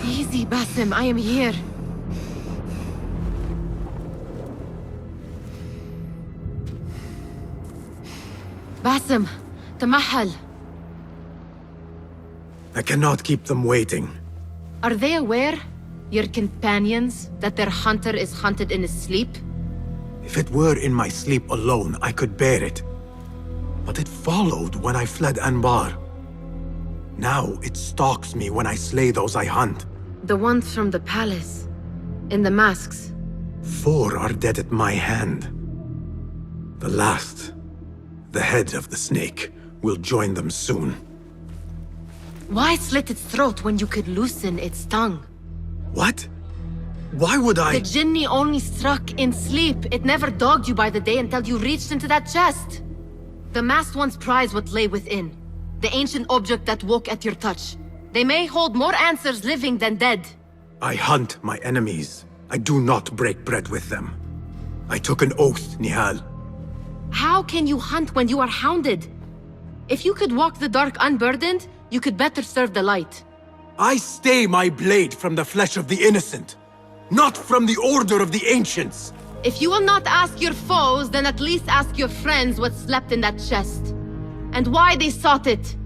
Easy, Basim, I am here. Basim, Tamahal. I cannot keep them waiting. Are they aware, your companions, that their hunter is hunted in his sleep? If it were in my sleep alone, I could bear it. But it followed when I fled Anbar. Now it stalks me when I slay those I hunt. The ones from the palace. In the masks. 4 are dead at my hand. The last, the head of the snake, will join them soon. Why slit its throat when you could loosen its tongue? What? Why would I? The Jinni only struck in sleep. It never dogged you by the day until you reached into that chest. The masked ones prize what lay within. The ancient object that woke at your touch. They may hold more answers living than dead. I hunt my enemies. I do not break bread with them. I took an oath, Nihal. How can you hunt when you are hounded? If you could walk the dark unburdened, you could better serve the light. I stay my blade from the flesh of the innocent, not from the order of the ancients. If you will not ask your foes, then at least ask your friends what slept in that chest. And why they sought it.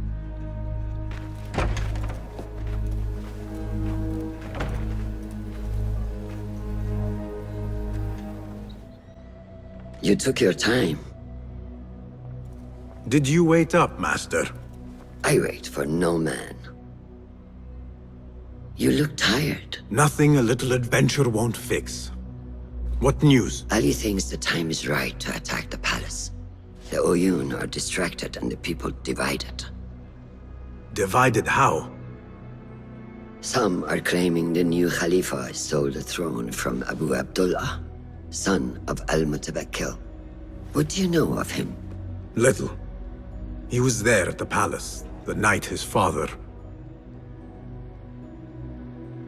You took your time. Did you wait up, Master? I wait for no man. You look tired. Nothing a little adventure won't fix. What news? Ali thinks the time is right to attack the palace. The Oyun are distracted and the people divided. Divided how? Some are claiming the new Khalifa stole the throne from Abu Abdullah, son of Al-Mutawakkil. What do you know of him? Little. He was there at the palace, the night his father...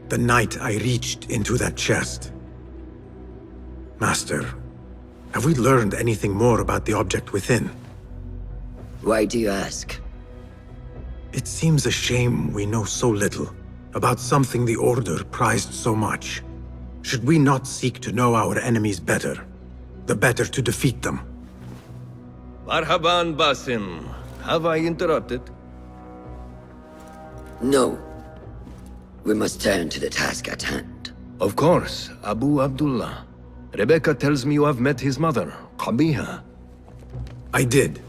The night I reached into that chest. Master, have we learned anything more about the object within? Why do you ask? It seems a shame we know so little about something the Order prized so much. Should we not seek to know our enemies better, the better to defeat them? Marhaban, Basim. Have I interrupted? No. We must turn to the task at hand. Of course, Abu Abdullah. Rebecca tells me you have met his mother, Qabiha. I did.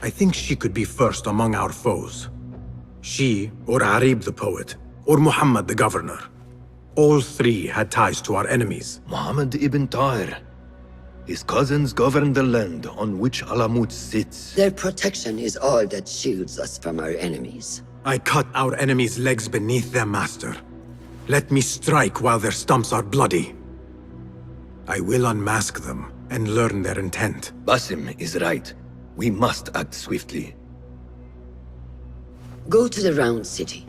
I think she could be first among our foes. She, or Arib the poet, or Muhammad the governor. All 3 had ties to our enemies. Muhammad ibn Tahir. His cousins govern the land on which Alamut sits. Their protection is all that shields us from our enemies. I cut our enemies' legs beneath them, Master. Let me strike while their stumps are bloody. I will unmask them and learn their intent. Basim is right. We must act swiftly. Go to the Round City.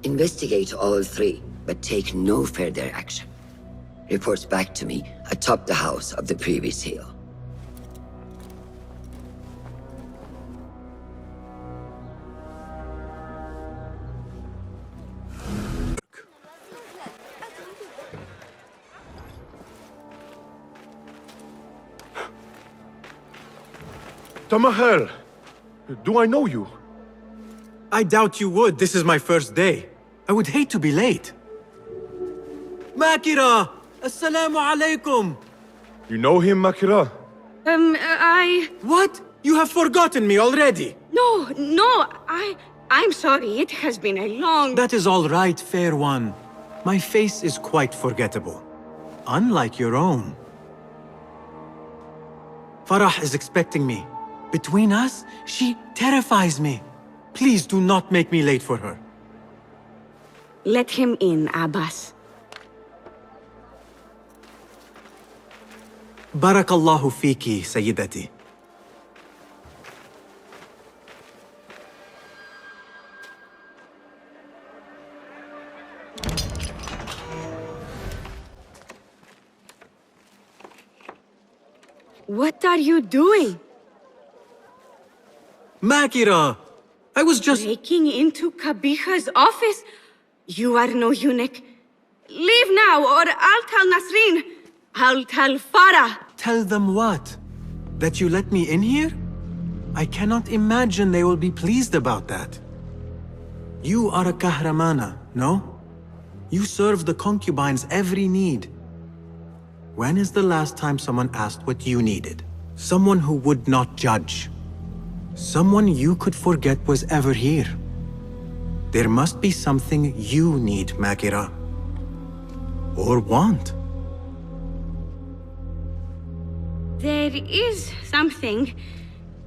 Investigate all 3, but take no further action. Reports back to me atop the house of the previous hill. Tamahal, do I know you? I doubt you would. This is my first day. I would hate to be late. Makira! Assalamu alaikum! You know him, Makira? What? You have forgotten me already! No, I'm sorry. It has been a long... That is all right, fair one. My face is quite forgettable. Unlike your own. Farah is expecting me. Between us, she terrifies me. Please do not make me late for her. Let him in, Abbas. Barakallahu fiki, Sayyidati. What are you doing? Makira! I was just... Breaking into Kabiha's office? You are no eunuch. Leave now, or I'll tell Nasreen. I'll tell Farah. Tell them what? That you let me in here? I cannot imagine they will be pleased about that. You are a kahramana, no? You serve the concubines every need. When is the last time someone asked what you needed? Someone who would not judge. Someone you could forget was ever here. There must be something you need, Makira. Or want. There is something.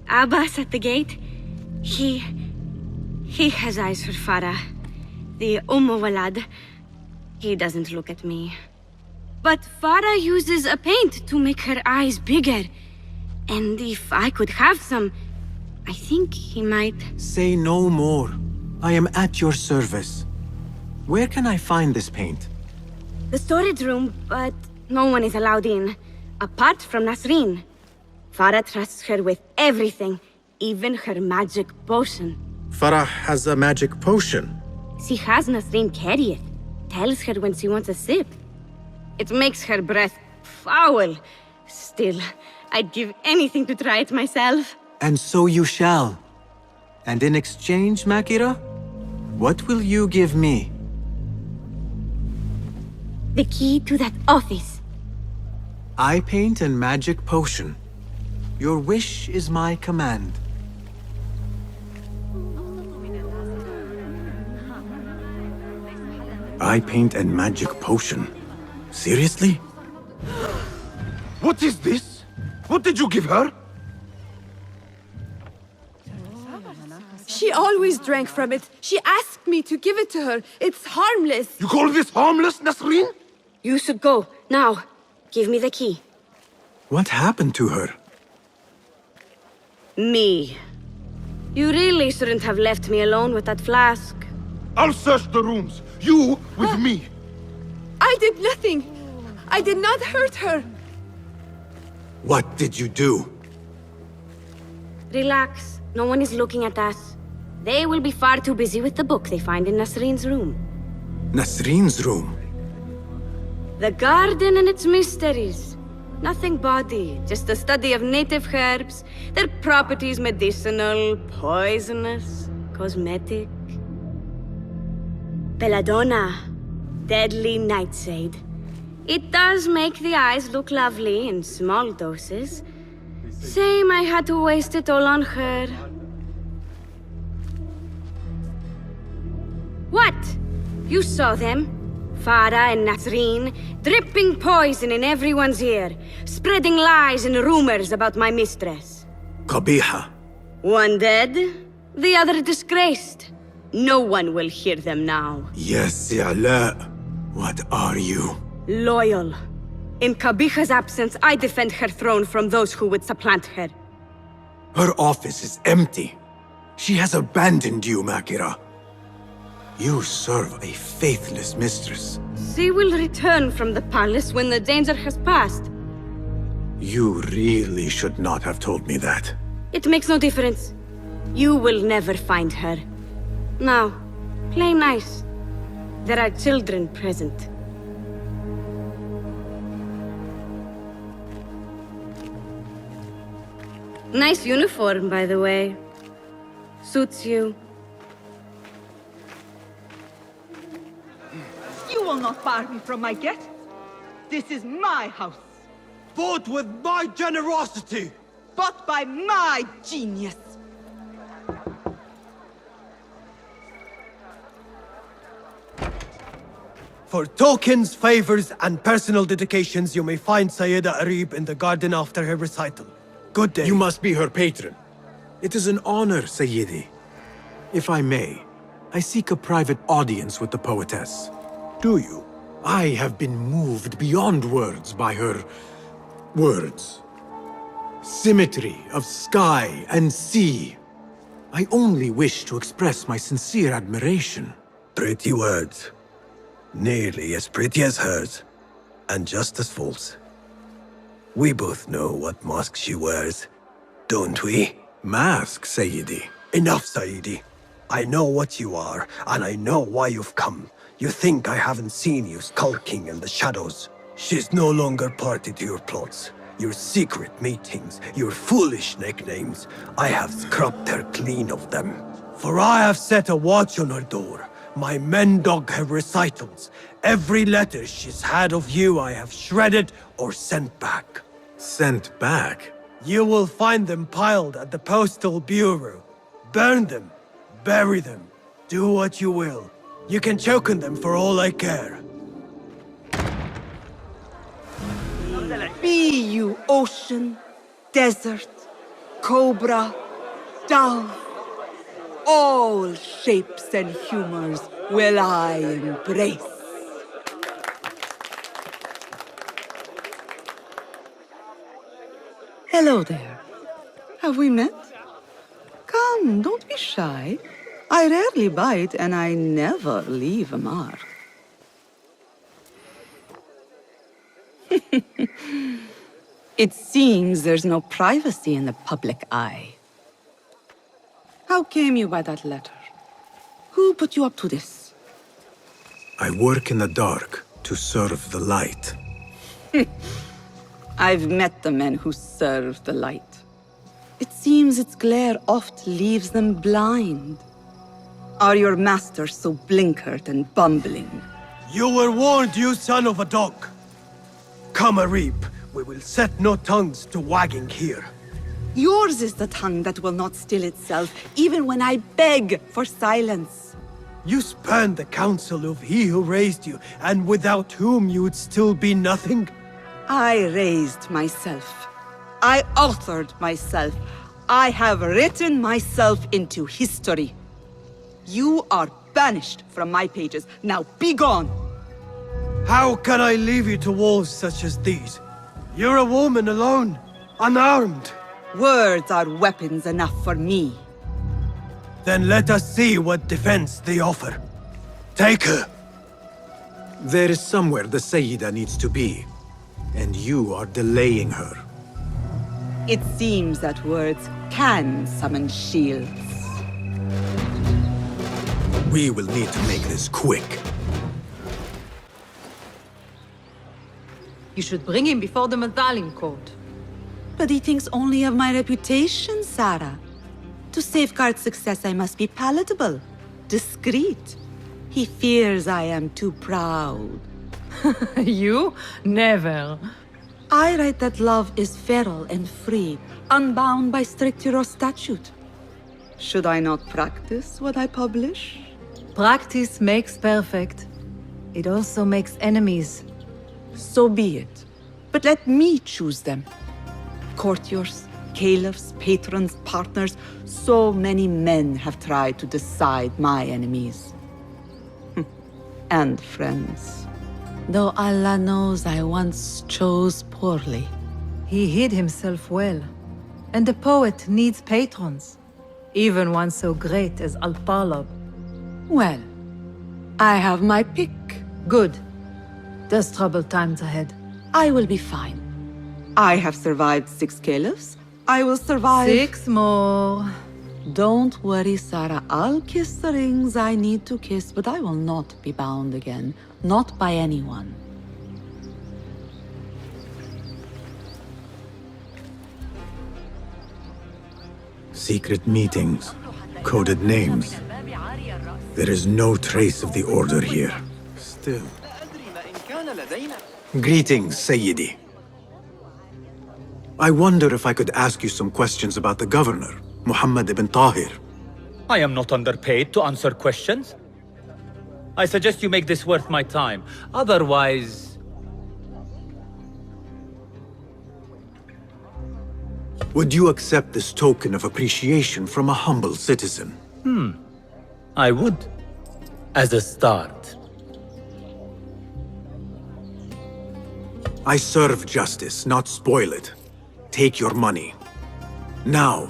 Abbas at the gate. He has eyes for Farah. The Walad. He doesn't look at me. But Farah uses a paint to make her eyes bigger. And if I could have some, I think he might... Say no more. I am at your service. Where can I find this paint? The storage room, but no one is allowed in. Apart from Nasreen. Farah trusts her with everything, even her magic potion. Farah has a magic potion. She has Nasreen carry it. Tells her when she wants a sip. It makes her breath foul. Still, I'd give anything to try it myself. And so you shall. And in exchange, Makira, what will you give me? The key to that office. Eye paint and magic potion. Your wish is my command. Eye paint and magic potion. Seriously? What is this? What did you give her? She always drank from it. She asked me to give it to her. It's harmless. You call this harmless, Nasreen? You should go, now. Give me the key. What happened to her? Me. You really shouldn't have left me alone with that flask. I'll search the rooms. You with me. I did nothing. I did not hurt her. What did you do? Relax. No one is looking at us. They will be far too busy with the book they find in Nasreen's room. Nasreen's room? The garden and its mysteries. Nothing bawdy, just a study of native herbs, their properties medicinal, poisonous, cosmetic. Belladonna, deadly nightshade. It does make the eyes look lovely in small doses. Shame I had to waste it all on her. What? You saw them? Farah and Nasreen, dripping poison in everyone's ear, spreading lies and rumors about my mistress. Qabiha. One dead, the other disgraced. No one will hear them now. Yes, Ala. What are you? Loyal. In Qabiha's absence, I defend her throne from those who would supplant her. Her office is empty. She has abandoned you, Makira. You serve a faithless mistress. She will return from the palace when the danger has passed. You really should not have told me that. It makes no difference. You will never find her. Now, play nice. There are children present. Nice uniform, by the way. Suits you. You will not bar me from my guest. This is my house, Vote with my generosity! bought by my genius. For tokens, favors, and personal dedications, you may find Sayyida Arib in the garden after her recital. Good day. You must be her patron. It is an honor, Sayyidi. If I may, I seek a private audience with the poetess. Do you? I have been moved beyond words by her... words. Symmetry of sky and sea. I only wish to express my sincere admiration. Pretty words. Nearly as pretty as hers, and just as false. We both know what mask she wears, don't we? Mask, Sayyidi. Enough, Sayyidi. I know what you are, and I know why you've come. You think I haven't seen you skulking in the shadows. She's no longer party to your plots. Your secret meetings, your foolish nicknames. I have scrubbed her clean of them. For I have set a watch on her door. My men dog her recitals. Every letter she's had of you I have shredded or sent back. Sent back? You will find them piled at the Postal Bureau. Burn them. Bury them. Do what you will. You can choke on them for all I care. Be you ocean, desert, cobra, dove, all shapes and humors will I embrace. Hello there. Have we met? Come, don't be shy. I rarely bite and I never leave a mark. It seems there's no privacy in the public eye. How came you by that letter? Who put you up to this? I work in the dark to serve the light. I've met the men who serve the light. It seems its glare oft leaves them blind. Are your masters so blinkered and bumbling? You were warned, you son of a dog. Come, Arib. We will set no tongues to wagging here. Yours is the tongue that will not still itself, even when I beg for silence. You spurn the counsel of he who raised you, and without whom you would still be nothing? I raised myself. I authored myself. I have written myself into history. You are banished from my pages. Now be gone! How can I leave you to wolves such as these? You're a woman alone, unarmed. Words are weapons enough for me. Then let us see what defense they offer. Take her. There is somewhere the Sayyida needs to be, and you are delaying her. It seems that words can summon shields. We will need to make this quick. You should bring him before the Mathalim court. But he thinks only of my reputation, Sarah. To safeguard success, I must be palatable, discreet. He fears I am too proud. You? Never. I write that love is feral and free, unbound by strict Euro statute. Should I not practice what I publish? Practice makes perfect. It also makes enemies. So be it. But let me choose them. Courtiers, caliphs, patrons, partners. So many men have tried to decide my enemies. And friends. Though Allah knows I once chose poorly. He hid himself well. And the poet needs patrons. Even one so great as Al-Talab. Well, I have my pick. Good. There's troubled times ahead. I will be fine. I have survived 6 caliphs. I will survive... 6 more. Don't worry, Sarah. I'll kiss the rings I need to kiss, but I will not be bound again. Not by anyone. Secret meetings, coded names. There is no trace of the order here. Still. Greetings, Sayyidi. I wonder if I could ask you some questions about the governor, Muhammad ibn Tahir. I am not underpaid to answer questions. I suggest you make this worth my time. Otherwise... Would you accept this token of appreciation from a humble citizen? I would. As a start. I serve justice, not spoil it. Take your money. Now,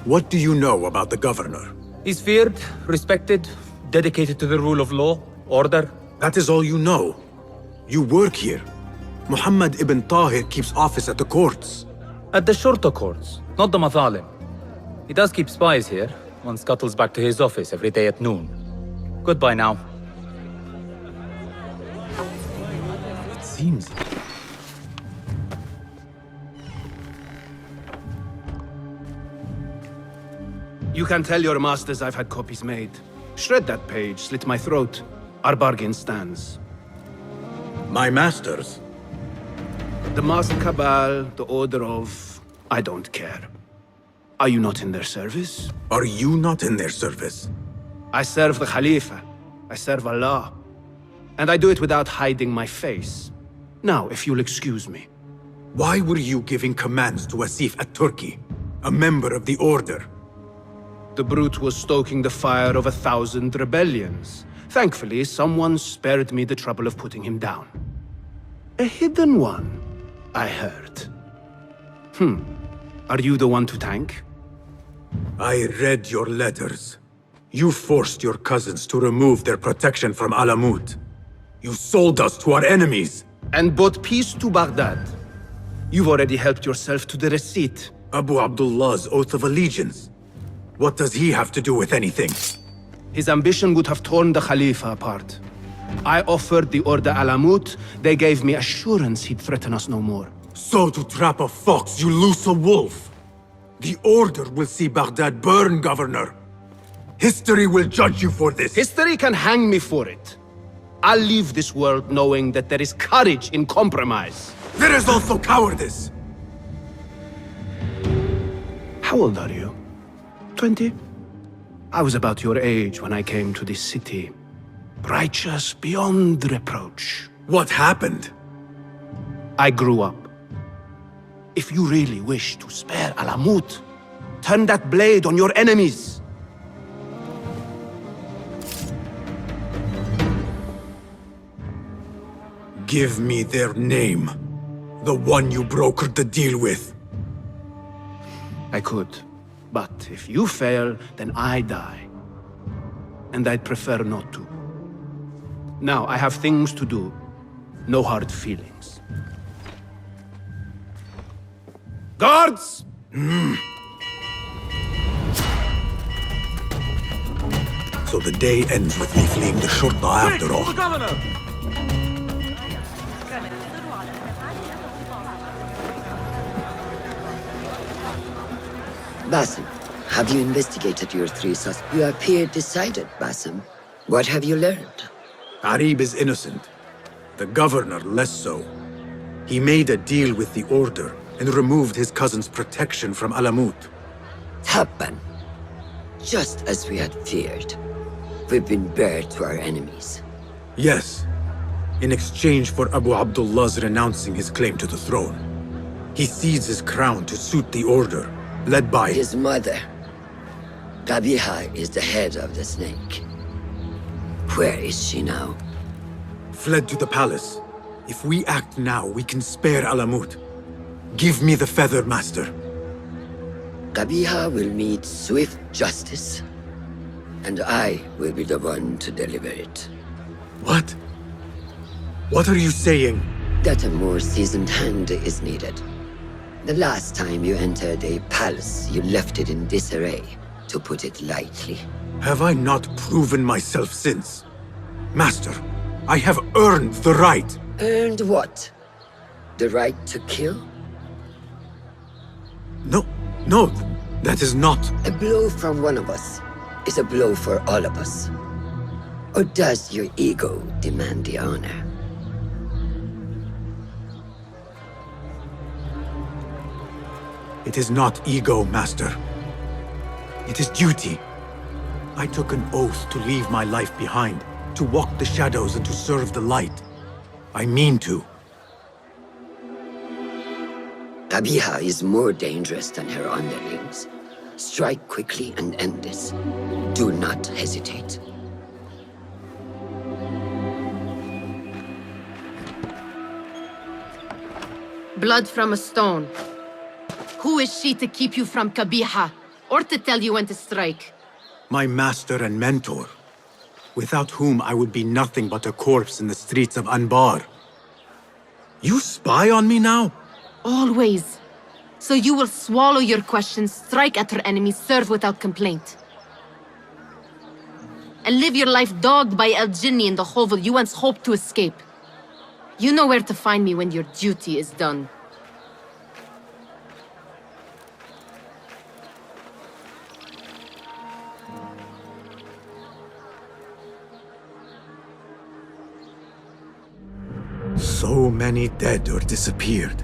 what do you know about the governor? He's feared, respected, dedicated to the rule of law, order. That is all you know. You work here. Muhammad ibn Tahir keeps office at the courts. At the shorter courts, not the Mathalim. He does keep spies here, One scuttles back to his office every day at noon. Goodbye now. It seems... You can tell your masters I've had copies made. Shred that page, slit my throat. Our bargain stands. My masters? The masked cabal, the order of... I don't care. Are you not in their service? Are you not in their service? I serve the Khalifa. I serve Allah. And I do it without hiding my face. Now, if you'll excuse me. Why were you giving commands to Asif at-Turki, a member of the Order? The brute was stoking the fire of 1,000 rebellions. Thankfully, someone spared me the trouble of putting him down. A hidden one, I heard. Are you the one to thank? I read your letters. You forced your cousins to remove their protection from Alamut. You sold us to our enemies. And brought peace to Baghdad. You've already helped yourself to the receipt. Abu Abdullah's oath of allegiance. What does he have to do with anything? His ambition would have torn the Khalifa apart. I offered the Order Alamut. They gave me assurance he'd threaten us no more. So to trap a fox, you loose a wolf. The Order will see Baghdad burn, Governor. History will judge you for this. History can hang me for it. I'll leave this world knowing that there is courage in compromise. There is also cowardice. How old are you? 20? I was about your age when I came to this city. Righteous beyond reproach. What happened? I grew up. If you really wish to spare Alamut, turn that blade on your enemies. Give me their name. The one you brokered the deal with. I could. But if you fail, then I die. And I'd prefer not to. Now, I have things to do. No hard feelings. Guards! So the day ends with me fleeing the Shurta after all. Basim, have you investigated your three suspects? You appear decided, Basim. What have you learned? Arib is innocent. The governor less so. He made a deal with the Order and removed his cousin's protection from Alamut. Tabban. Just as we had feared. We've been bared to our enemies. Yes, in exchange for Abu Abdullah's renouncing his claim to the throne. He cedes his crown to suit the Order, led by His mother. Qabiha is the head of the snake. Where is she now? fled to the palace. If we act now, we can spare Alamut. Give me the feather, Master. Qabiha will meet swift justice, and I will be the one to deliver it. What? What are you saying? That a more seasoned hand is needed. The last time you entered a palace, you left it in disarray, to put it lightly. Have I not proven myself since? Master, I have earned the right. Earned what? The right to kill? No, that is not... A blow from one of us is a blow for all of us. Or does your ego demand the honor? It is not ego, Master. It is duty. I took an oath to leave my life behind, to walk the shadows and to serve the light. I mean to. Qabiha is more dangerous than her underlings. Strike quickly and end this. Do not hesitate. Blood from a stone. Who is she to keep you from Qabiha, or to tell you when to strike? My master and mentor, without whom I would be nothing but a corpse in the streets of Anbar. You spy on me now? Always. So you will swallow your questions, strike at her enemies, serve without complaint. and live your life dogged by El Jinni in the hovel you once hoped to escape. You know where to find me when your duty is done. So many dead or disappeared.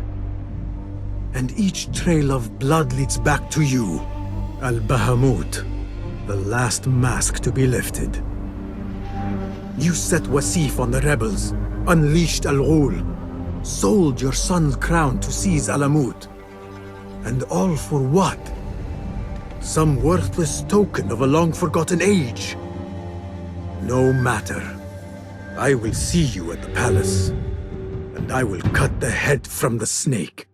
And each trail of blood leads back to you, Al-Bahamut, the last mask to be lifted. You set Wasif on the rebels, unleashed Al-Ghul, sold your son's crown to seize Alamut. And all for what? Some worthless token of a long-forgotten age. No matter. I will see you at the palace, and I will cut the head from the snake.